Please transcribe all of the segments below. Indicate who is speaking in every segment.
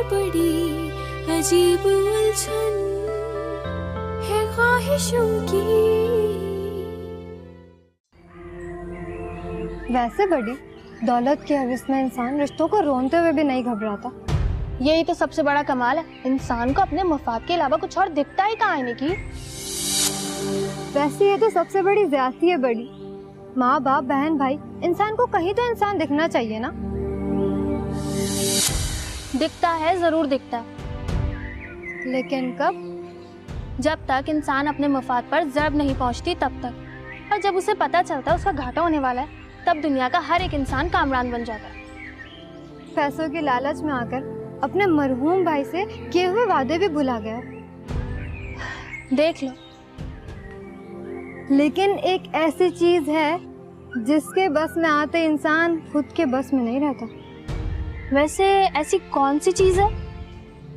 Speaker 1: बड़ी अजीब उलझन है ख्वाहिशों की।
Speaker 2: वैसे बड़ी दौलत की हवस में इंसान रिश्तों को रोनते हुए भी नहीं घबराता।
Speaker 3: यही तो सबसे बड़ा कमाल है, इंसान को अपने मफाद के अलावा कुछ और दिखता ही कहाँ है की।
Speaker 2: वैसे ये तो सबसे बड़ी ज्यादती है बड़ी। माँ बाप बहन भाई, इंसान को कहीं तो इंसान दिखना चाहिए ना।
Speaker 3: दिखता है, जरूर दिखता है,
Speaker 2: लेकिन कब?
Speaker 3: जब तक इंसान अपने मफाद पर ज़र्ब नहीं पहुंचती तब तक। और जब उसे पता चलता है उसका घाटा होने वाला है, तब दुनिया का हर एक इंसान कामरान बन जाता है।
Speaker 2: पैसों के लालच में आकर अपने मरहूम भाई से किए हुए वादे भी भुला गया।
Speaker 3: देख लो।
Speaker 2: लेकिन एक ऐसी चीज है जिसके बस में आते इंसान खुद के बस में नहीं रहता।
Speaker 3: वैसे ऐसी कौन सी चीज है?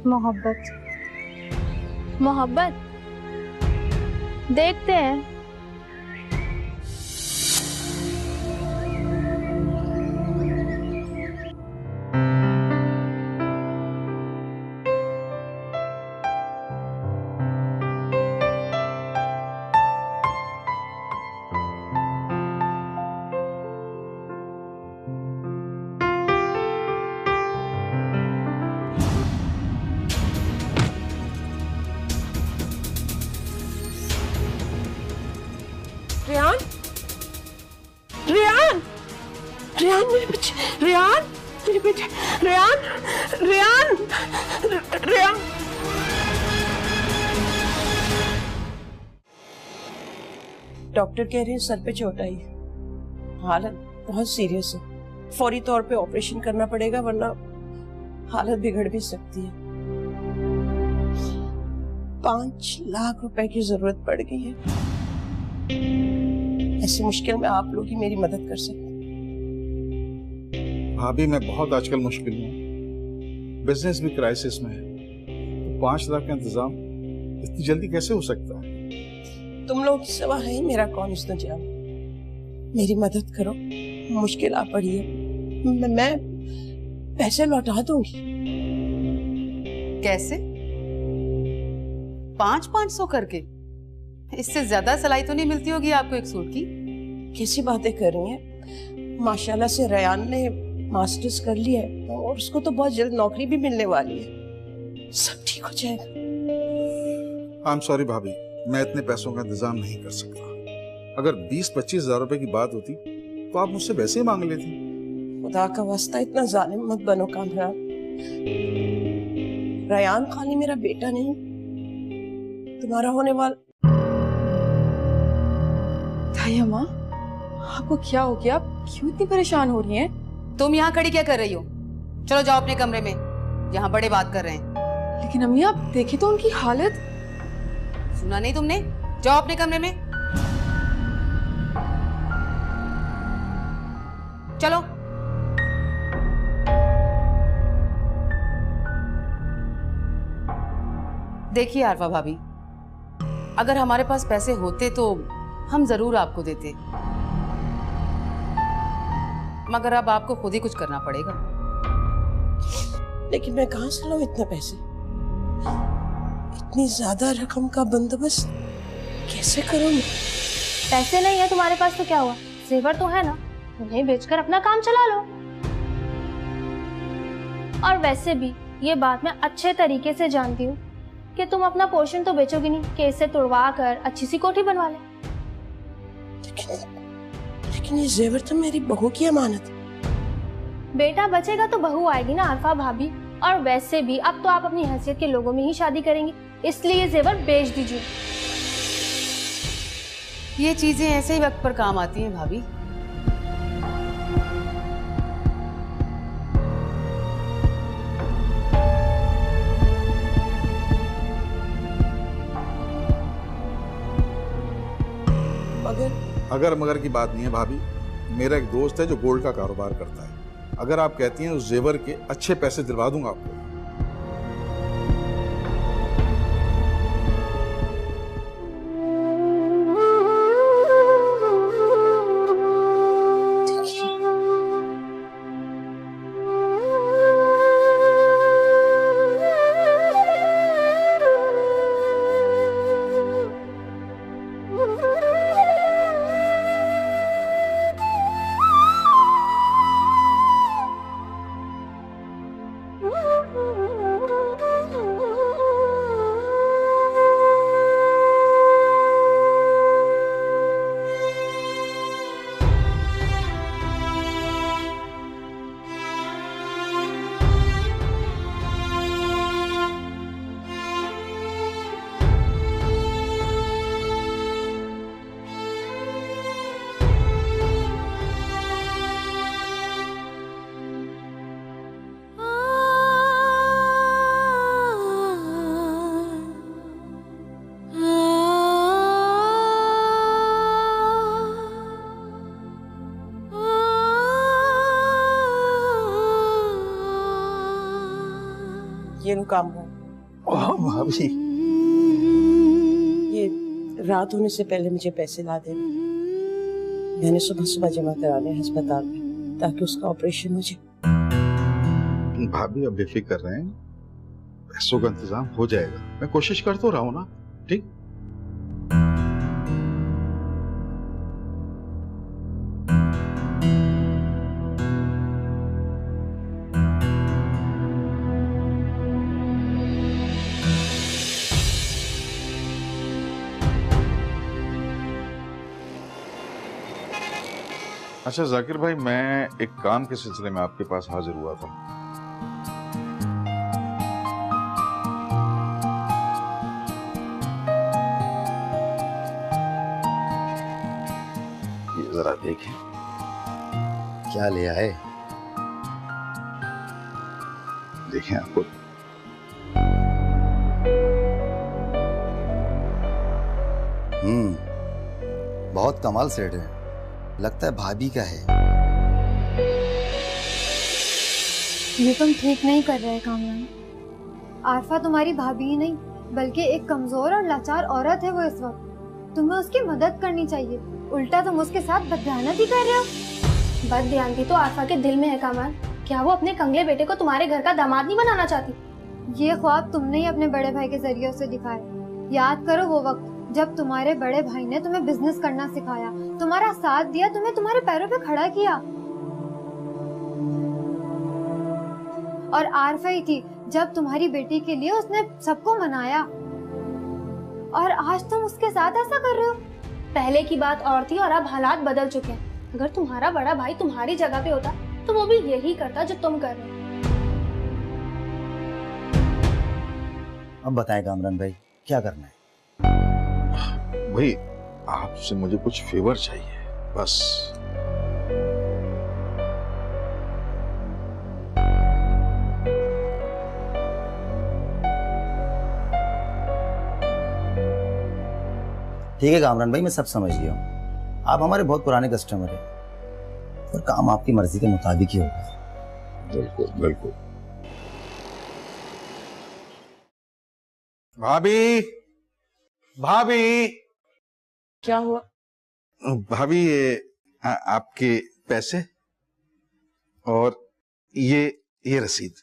Speaker 2: मोहब्बत।
Speaker 3: मोहब्बत देखते हैं।
Speaker 4: रेहान, रेहान, रेहान मेरे बच्चे, रेहान मेरे बेटे, रेहान, रेहान, रेहान। डॉक्टर कह रहे हैं सर पे चोट आई है, हालत बहुत सीरियस है, फौरी तौर पे ऑपरेशन करना पड़ेगा वरना हालत बिगड़ भी सकती है। 5 लाख रुपए की जरूरत पड़ गई है। ऐसी मुश्किल में आप लोग ही मेरी मदद कर सकते।
Speaker 5: भाभी मैं बहुत आजकल मुश्किल में, बिजनेस भी क्राइसिस में है, तो 5 लाख का इंतजाम इतनी जल्दी कैसे हो सकता है?
Speaker 4: तुम लोग की सिवा है ही मेरा कौन इस दुनिया में। मेरी मदद करो, मुश्किल आ पड़ी है, मैं पैसे लौटा दूंगी।
Speaker 6: कैसे? 500-500 करके? इससे ज्यादा सिलाई तो नहीं मिलती होगी आपको एक सूट की?
Speaker 4: कैसी बातें कर रही हैं? माशाल्लाह से रेहान ने मास्टर्स कर लिया है और उसको तो बहुत जल्द नौकरी भी मिलने वाली है, सब ठीक हो जाएगा।
Speaker 5: आई एम सॉरी भाभी, मैं इतने पैसों का इंतजाम नहीं कर सकता। अगर 20-25 हजार रुपए की बात होती तो आप मुझसे वैसे ही मांग लेती।
Speaker 4: खुदा का वास्ता इतना जालिम मत बनो कामरान। रेहान खाली मेरा बेटा नहीं, तुम्हारा होने वाला।
Speaker 7: अम्मा, आपको क्या हो गया? आप क्यों इतनी परेशान हो रही हैं?
Speaker 6: तुम यहाँ खड़ी क्या कर रही हो? चलो जाओ अपने कमरे में, यहाँ बड़े बात कर रहे हैं।
Speaker 7: लेकिन अम्मी आप देखिए तो उनकी हालत।
Speaker 6: सुना नहीं तुमने? जाओ अपने कमरे में, चलो। देखिए आरफा भाभी, अगर हमारे पास पैसे होते तो हम जरूर आपको देते, मगर अब आपको खुद ही कुछ करना पड़ेगा।
Speaker 4: लेकिन मैं कहां से लाऊं इतने पैसे? इतनी ज्यादा रकम का बंदोबस्त कैसे करूं?
Speaker 3: पैसे नहीं है तुम्हारे पास तो क्या हुआ, जेवर तो है ना, उन्हें बेचकर अपना काम चला लो। और वैसे भी ये बात मैं अच्छे तरीके से जानती हूँ कि तुम अपना पोर्शन तो बेचोगी नहीं कि इसे तुड़वा कर अच्छी सी कोठी बनवा ले।
Speaker 4: लेकिन ये जेवर तो मेरी बहू की अमानत है।
Speaker 3: बेटा बचेगा तो बहू आएगी ना आरफा भाभी। और वैसे भी अब तो आप अपनी हैसियत के लोगों में ही शादी करेंगी, इसलिए ये जेवर बेच दीजिए।
Speaker 6: ये चीजें ऐसे ही वक्त पर काम आती हैं भाभी।
Speaker 5: अगर मगर की बात नहीं है भाभी, मेरा एक दोस्त है जो गोल्ड का कारोबार करता है। अगर आप कहती हैं उस जेवर के अच्छे पैसे दिलवा दूंगा आपको।
Speaker 4: ये नु काम हो।
Speaker 5: ओह भाभी,
Speaker 4: ये रात होने से पहले मुझे पैसे ला दे। मैंने सुबह सुबह जमा कराने हैं अस्पताल में ताकि उसका ऑपरेशन हो जाए।
Speaker 5: भाभी अब बेफिक्र रहें, पैसों का इंतजाम हो जाएगा। मैं कोशिश कर तो रहा हूँ ना। ठीक। अच्छा जाकिर भाई, मैं एक काम के सिलसिले में आपके पास हाजिर हुआ था। ये जरा देखें।
Speaker 8: क्या ले आए?
Speaker 5: देखें आपको।
Speaker 8: बहुत कमाल सेट है, लगता है भाभी का है।
Speaker 2: ये तुम ठीक नहीं कर रहे कामरान। आरफा तुम्हारी भाभी ही नहीं बल्कि एक कमजोर और लाचार औरत है वो इस वक्त। तुम्हें उसकी मदद करनी चाहिए, उल्टा तुम उसके साथ बदध्यानती कर रहे हो।
Speaker 3: बदध्यानती तो आरफा के दिल में है कामरान। क्या वो अपने कंगले बेटे को तुम्हारे घर का दामाद नहीं बनाना चाहती?
Speaker 2: ये ख्वाब तुमने ही अपने बड़े भाई के जरिए उसे दिखाया। याद करो वो वक्त जब तुम्हारे बड़े भाई ने तुम्हें बिजनेस करना सिखाया, तुम्हारा साथ दिया, तुम्हें तुम्हारे पैरों पे खड़ा किया। और आरफा ही थी जब तुम्हारी बेटी के लिए उसने सबको मनाया, और आज तुम उसके साथ ऐसा कर रहे हो।
Speaker 3: पहले की बात और थी और अब हालात बदल चुके हैं। अगर तुम्हारा बड़ा भाई तुम्हारी जगह पे होता तो वो भी यही करता जो तुम कर रहे हो।
Speaker 8: अब बताएं कामरान भाई, क्या करना है?
Speaker 5: भाई आपसे मुझे कुछ फेवर चाहिए बस।
Speaker 8: ठीक है कामरान भाई, मैं सब समझ गया हूँ। आप हमारे बहुत पुराने कस्टमर हैं और काम आपकी मर्जी के मुताबिक ही होगा।
Speaker 5: बिल्कुल बिल्कुल। भाभी, भाभी।
Speaker 4: क्या हुआ?
Speaker 5: भाभी, ये आपके पैसे और ये रसीद।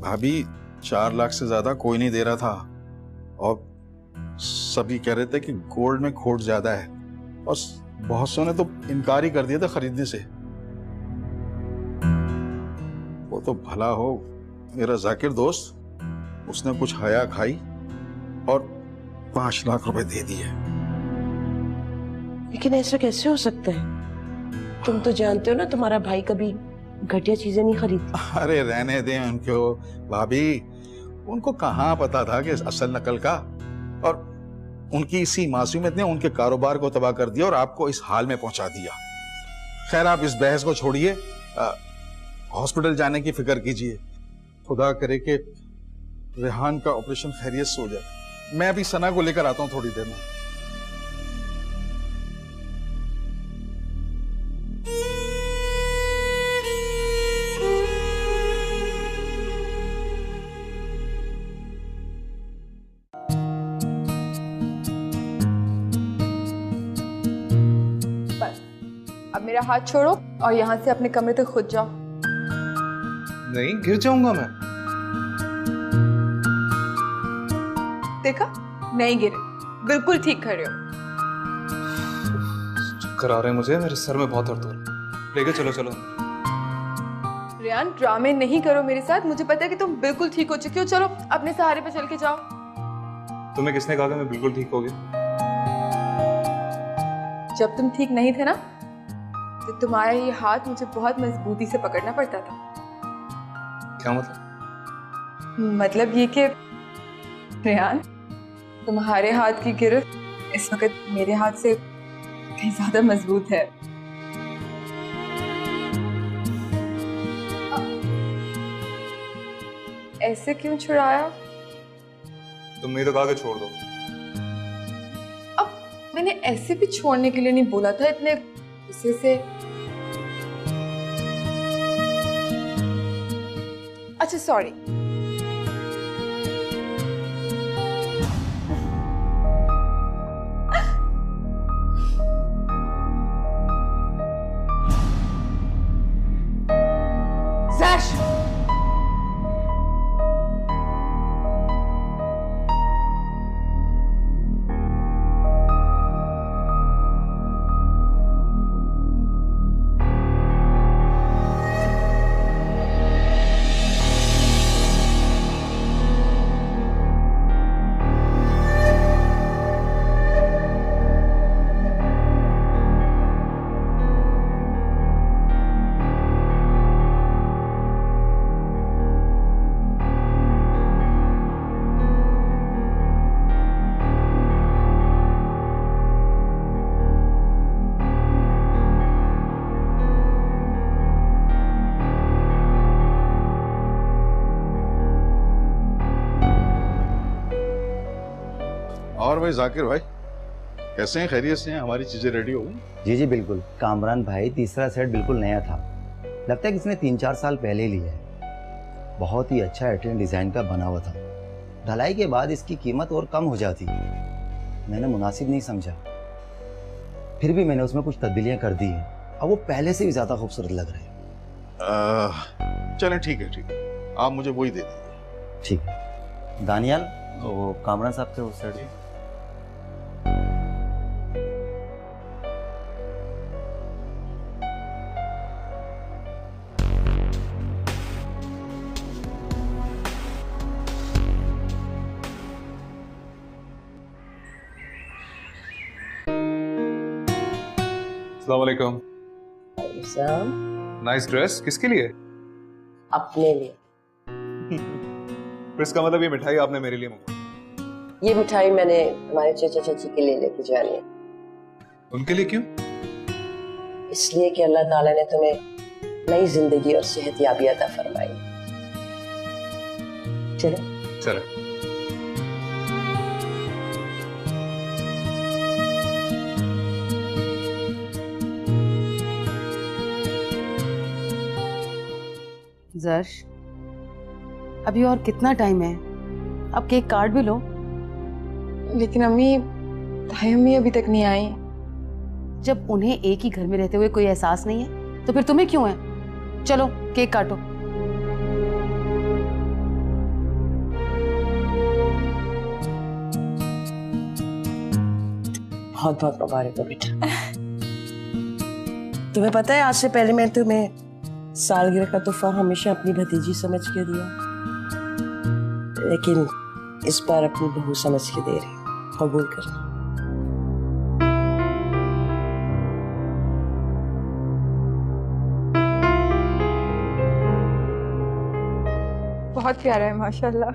Speaker 5: भाभी 4 लाख से ज्यादा कोई नहीं दे रहा था और सभी कह रहे थे कि गोल्ड में खोट ज्यादा है और बहुत सौ ने तो इनकार ही कर दिया था खरीदने से। वो तो भला हो मेरा जाकिर दोस्त, उसने कुछ हया खाई और 5 लाख रुपए दे दिए।
Speaker 4: लेकिन ऐसा कैसे हो सकता है? तुम तो जानते हो ना तुम्हारा भाई कभी घटिया चीजें नहीं खरीदता।
Speaker 5: अरे रहने दें उनको भाभी, उनको कहाँ पता था कि असल नकल का, और उनकी इसी मासूमियत ने उनके कारोबार को तबाह कर दिया और आपको इस हाल में पहुंचा दिया। खैर आप इस बहस को छोड़िए, हॉस्पिटल जाने की फिक्र कीजिए। खुदा करे कि रेहान का ऑपरेशन खैरियत से हो जाए। मैं अभी सना को लेकर आता हूँ थोड़ी देर में।
Speaker 7: अब मेरा हाथ छोड़ो और यहाँ से अपने कमरे तक खुद जाओ।
Speaker 9: नहीं, गिर जाऊंगा मैं।
Speaker 7: देखा, नहीं गिरे, बिल्कुल ठीक कर रहे हो।
Speaker 9: चक्कर आ रहे हैं मुझे, मेरे सर में बहुत दर्द हो रहा है। लेके चलो चलो।
Speaker 7: रेहान, ड्रामे नहीं करो मेरे साथ। मुझे पता है कि तुम बिल्कुल ठीक हो चुके हो। चलो अपने सहारे पे चल के जाओ।
Speaker 9: तुम्हें किसने कहा कि मैं बिल्कुल ठीक हो गया?
Speaker 7: जब तुम ठीक नहीं थे ना, तो तुम्हारा ये हाथ मुझे बहुत मजबूती से पकड़ना पड़ता था।
Speaker 9: क्या मतलब?
Speaker 7: मतलब ये कि रेहान, तुम्हारे हाथ की गिरफ्त इस वक्त मेरे हाथ से कहीं ज्यादा मजबूत है। ऐसे क्यों छुड़ाया?
Speaker 9: तुमने तो कहा कि छोड़ दो।
Speaker 7: मैंने ऐसे भी छोड़ने के लिए नहीं बोला था, इतने गुस्से से। अच्छा सॉरी।
Speaker 5: और भाई जाकिर भाई कैसे हैं, खैरियत से हैं? हमारी चीजें रेडी हो गई?
Speaker 8: जी जी बिल्कुल। कामरान भाई तीसरा सेट बिल्कुल नया था, लगता है कि इसने 3-4 साल पहले लिया है। बहुत ही अच्छा एटलियन डिजाइन का बना हुआ था। ढलाई के बाद इसकी कीमत और कम हो जाती, मैंने मुनासिब नहीं समझा, फिर भी मैंने उसमें कुछ तब्दीलियां कर दी हैं। अब वो पहले से भी ज्यादा खूबसूरत लग रहे हैं।
Speaker 5: चलें ठीक है, आप मुझे वही दे दीजिए।
Speaker 8: ठीक है दानियाल, वो कामरान साहब के उस साइड।
Speaker 9: अस्सलाम वालेकुम। नाइस ड्रेस, किसके लिए?
Speaker 4: अपने लिए।
Speaker 9: फिर इसका मतलब ये मिठाई आपने मेरे लिए मंगवाई?
Speaker 4: ये मिठाई मैंने हमारे चाचा चाची के लिए लेके जानी है।
Speaker 9: उनके लिए क्यों?
Speaker 4: इसलिए कि अल्लाह ताला ने तुम्हें नई जिंदगी और सेहतयाबी अता फरमाई। चलो
Speaker 9: चलो।
Speaker 6: जर्श, अभी और कितना टाइम है? अब केक काट भी लो।
Speaker 7: लेकिन अम्मी, ताई अम्मी अभी तक नहीं आई।
Speaker 6: जब उन्हें एक ही घर में रहते हुए कोई एहसास नहीं है तो फिर तुम्हें क्यों है? चलो केक काटो।
Speaker 4: बहुत बहुत मुबारक हो बेटा। तुम्हें पता है आज से पहले मैं तुम्हें सालगिरह का तोहफा हमेशा अपनी भतीजी समझ के दिया, लेकिन इस बार अपनी बहू समझ के दे रही हूँ, कबूल करना।
Speaker 7: बहुत प्यारा है माशाल्लाह।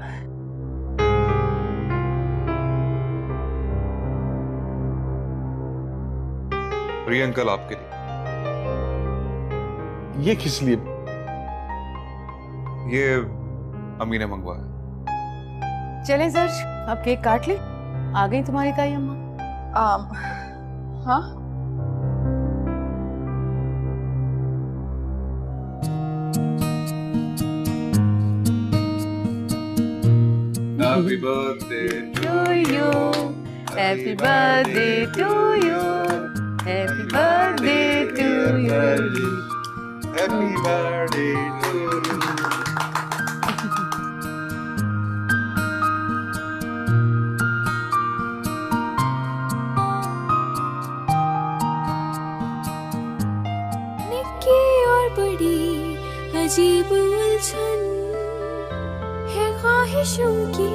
Speaker 9: प्रिय अंकल आपके लिए।
Speaker 5: ये किस लिए?
Speaker 9: ये अम्मी ने मंगवाया।
Speaker 6: चले जर्श, अब केक काट ले। आ गई तुम्हारी ताई अम्मा।
Speaker 7: हाँ
Speaker 9: Happy birthday
Speaker 6: to you, happy birthday to you, happy birthday to you.
Speaker 5: Happy birthday to you.
Speaker 1: Nikki और बड़ी अजीब उलझन है ख्वाहिशों की।